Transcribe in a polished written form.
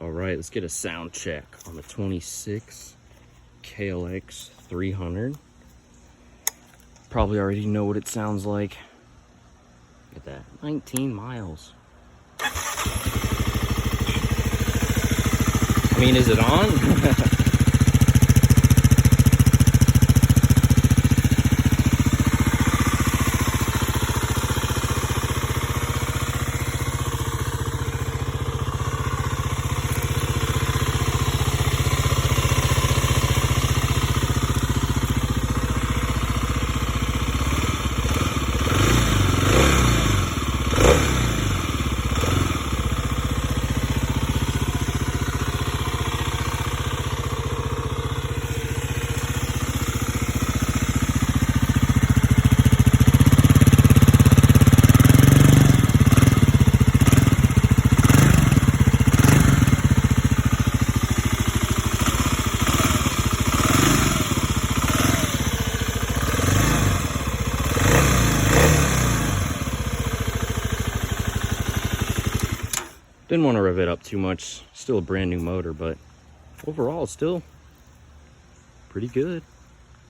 All right, let's get a sound check on the 26 KLX300. Probably already know what it sounds like. Look at that, 19 miles. I mean, is it on? Didn't want to rev it up too much. Still a brand new motor, but overall, still pretty good.